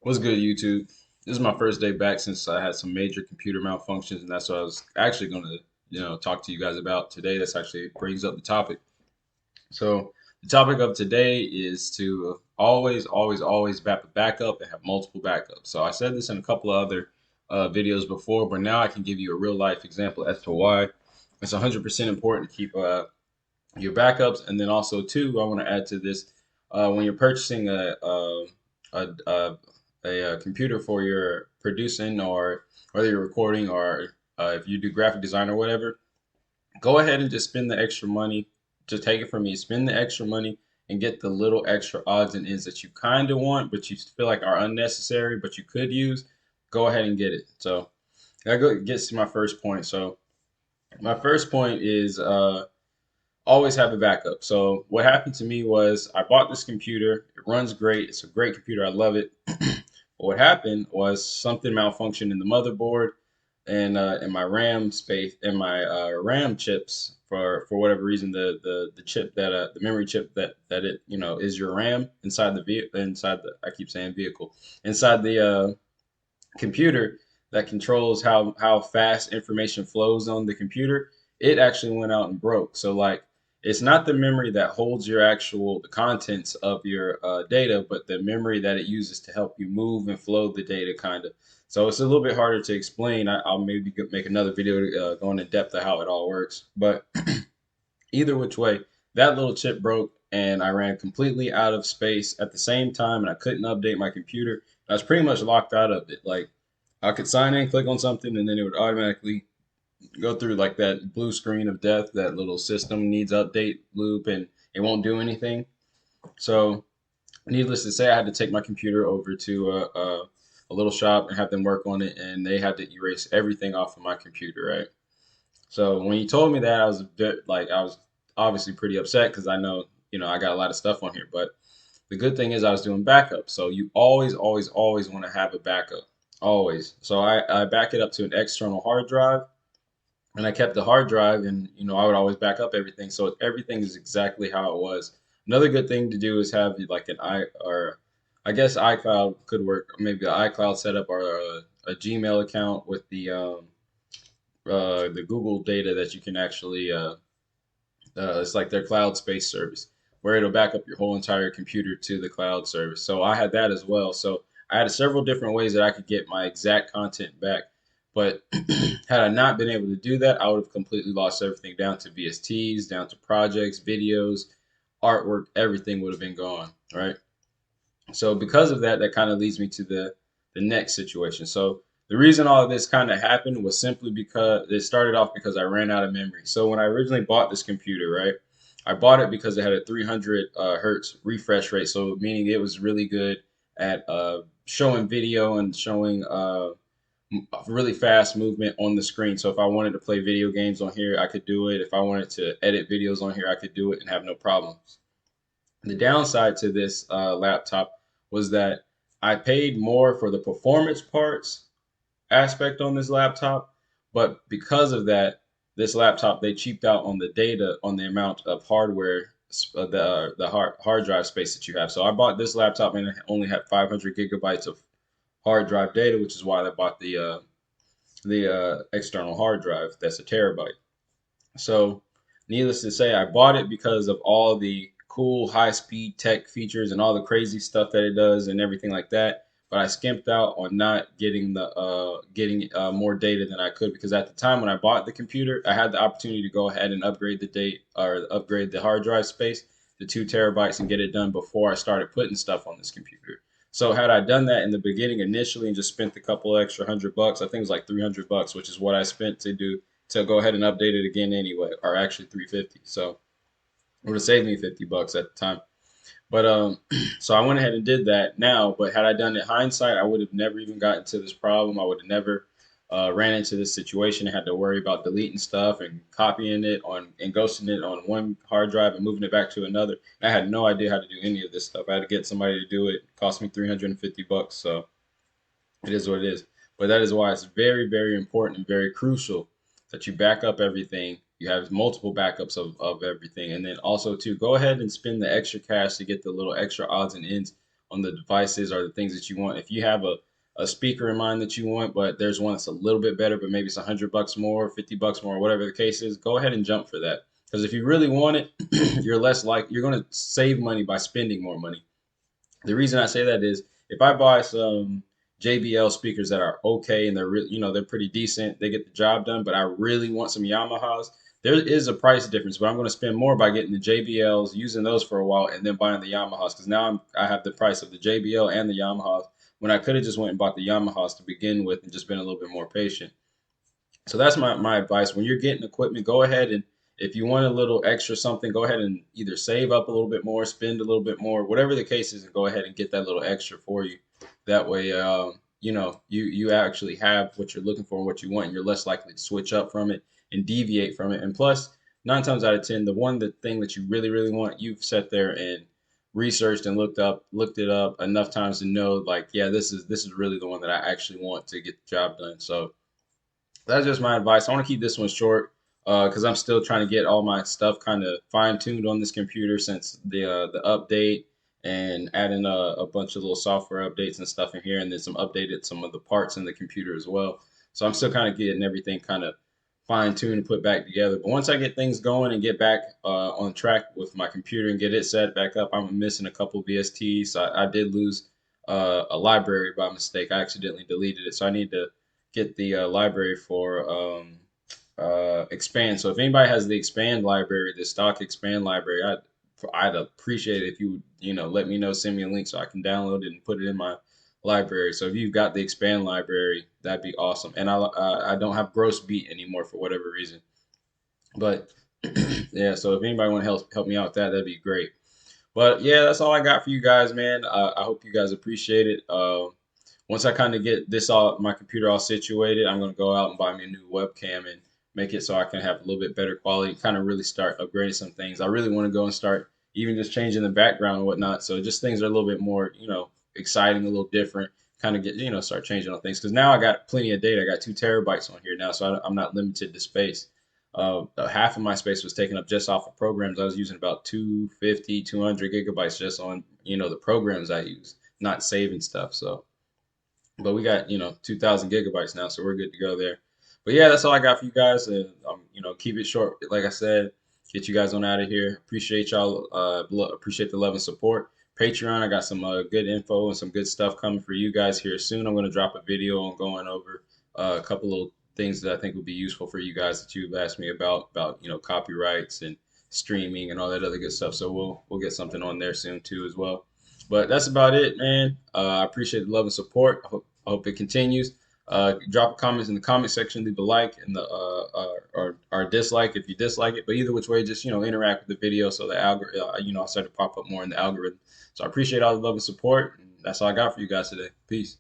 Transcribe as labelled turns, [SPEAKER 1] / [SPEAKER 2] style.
[SPEAKER 1] What's good, YouTube? This is my first day back since I had some major computer malfunctions, and that's what I was actually going to, talk to you guys about today. That's actually brings up the topic. So the topic of today is to always back up and have multiple backups. So I said this in a couple of other videos before, but now I can give you a real life example as to why it's 100% important to keep your backups, and then also too, I want to add to this when you're purchasing a, a, a computer for your producing or whether you're recording or if you do graphic design or whatever, go ahead and just spend the extra money. Just take it from me. Spend the extra money and get the little extra odds and ends that you kind of want, but you feel like are unnecessary, but you could use. Go ahead and get it. So gets to my first point. So my first point is always have a backup. So what happened to me was I bought this computer. It runs great. It's a great computer. I love it. But what happened was something malfunctioned in the motherboard and in my RAM space in my RAM chips for whatever reason the chip that the memory chip that it is your RAM inside the vehicle inside the I keep saying vehicle inside the computer that controls how fast information flows on the computer, it actually went out and broke. So like it's not the memory that holds your actual the contents of your data, but the memory that it uses to help you move and flow the data, kind of. So it's a little bit harder to explain. I'll maybe make another video going in depth of how it all works. But either which way, that little chip broke and I ran completely out of space at the same time, and I couldn't update my computer. I was pretty much locked out of it. Like I could sign in, click on something, and then it would automatically go through like that blue screen of death, that little system needs update loop, and it won't do anything. So, needless to say, I had to take my computer over to a little shop and have them work on it, and they had to erase everything off of my computer, right? So when he told me that, I was a bit like I was obviously pretty upset because I know I got a lot of stuff on here, but the good thing is I was doing backup. So you always want to have a backup. Always. So I back it up to an external hard drive and I kept the hard drive and I would always back up everything. So everything is exactly how it was. Another good thing to do is have like an I or I guess iCloud could work. Maybe an iCloud setup or a Gmail account with the Google data that you can actually it's like their cloud space service where it'll back up your whole entire computer to the cloud service. So I had that as well. So I had several different ways that I could get my exact content back. But had I not been able to do that, I would have completely lost everything down to VSTs, down to projects, videos, artwork, everything would have been gone, right? So because of that, that kind of leads me to the next situation. So the reason all of this kind of happened was simply because it started off because I ran out of memory. So when I originally bought this computer, right, I bought it because it had a 300 hertz refresh rate, so meaning it was really good at showing video and showing really fast movement on the screen. So if I wanted to play video games on here, I could do it. If I wanted to edit videos on here, I could do it and have no problems. The downside to this laptop was that I paid more for the performance parts aspect on this laptop, but because of that, this laptop they cheaped out on the data on the amount of hardware the hard drive space that you have. So I bought this laptop and it only had 500 gigabytes of hard drive data, which is why I bought the external hard drive that's a terabyte. So, needless to say, I bought it because of all the cool high speed tech features and all the crazy stuff that it does and everything like that. But I skimped out on not getting the getting more data than I could because at the time when I bought the computer, I had the opportunity to go ahead and upgrade the date or upgrade the hard drive space to 2 terabytes and get it done before I started putting stuff on this computer. So had I done that in the beginning initially and just spent a couple extra $100, I think it was like $300, which is what I spent to go ahead and update it again anyway, or actually 350. So it would have saved me $50 at the time. But so I went ahead and did that now. But had I done it hindsight, I would have never even gotten to this problem. I would have never ran into this situation and had to worry about deleting stuff and copying it on and ghosting it on one hard drive and moving it back to another. And I had no idea how to do any of this stuff. I had to get somebody to do it. It cost me $350. So it is what it is. But that is why it's very important and very crucial that you back up everything. You have multiple backups of everything. And then also, too, go ahead and spend the extra cash to get the little extra odds and ends on the devices or the things that you want. If you have a speaker in mind that you want, but there's one that's a little bit better, but maybe it's $100 more, $50 more, whatever the case is, go ahead and jump for that. Because if you really want it, you're going to save money by spending more money. The reason I say that is if I buy some JBL speakers that are okay and they're they're pretty decent, they get the job done, but I really want some Yamahas. There is a price difference, but I'm going to spend more by getting the JBLs, using those for a while, and then buying the Yamahas because now I have the price of the JBL and the Yamahas when I could have just went and bought the Yamahas to begin with and just been a little bit more patient. So that's my advice. When you're getting equipment, go ahead and if you want a little extra something, go ahead and either save up a little bit more, spend a little bit more, whatever the case is, and go ahead and get that little extra for you. That way, you actually have what you're looking for and what you want, and you're less likely to switch up from it and deviate from it. And plus, 9 times out of 10, the thing that you really want, you've sat there and researched and looked it up enough times to know, like, yeah, this is really the one that I actually want to get the job done. So that's just my advice. I want to keep this one short because I'm still trying to get all my stuff kind of fine tuned on this computer since the update and adding a bunch of little software updates and stuff in here, and then some of the parts in the computer as well. So I'm still kind of getting everything kind of fine tuned and put back together. But once I get things going and get back on track with my computer and get it set back up, I'm missing a couple VSTs. So I did lose a library by mistake. I accidentally deleted it, so I need to get the library for expand. So if anybody has the expand library, the stock expand library, I'd appreciate it if you would, let me know, send me a link so I can download it and put it in my library. So if you've got the expand library, that'd be awesome. And I don't have gross beat anymore for whatever reason. But yeah, so if anybody want to help me out with that, that'd be great. But yeah, that's all I got for you guys, man. I hope you guys appreciate it. Once I kind of get my computer all situated, I'm gonna go out and buy me a new webcam and make it so I can have a little bit better quality. Kind of really start upgrading some things. I really want to go and start even just changing the background and whatnot. So just things are a little bit more, exciting, a little different. Kind of get, start changing on things because now I got plenty of data. I got 2 terabytes on here now, so I'm not limited to space. Half of my space was taken up just off of programs. I was using about 250, 200 gigabytes just on, the programs I use, not saving stuff. So, but we got, 2000 gigabytes now, so we're good to go there. But yeah, that's all I got for you guys. And, keep it short. Like I said, get you guys on out of here. Appreciate y'all. Appreciate the love and support. Patreon, I got some good info and some good stuff coming for you guys here soon. I'm going to drop a video on going over a couple of things that I think would be useful for you guys that you've asked me about copyrights and streaming and all that other good stuff. So we'll get something on there soon too as well. But that's about it, man. I appreciate the love and support. I hope it continues. Drop comments in the comment section, leave a like and or dislike if you dislike it. But either which way, just interact with the video so the algorithm I'll start to pop up more in the algorithm. So I appreciate all the love and support. And that's all I got for you guys today. Peace.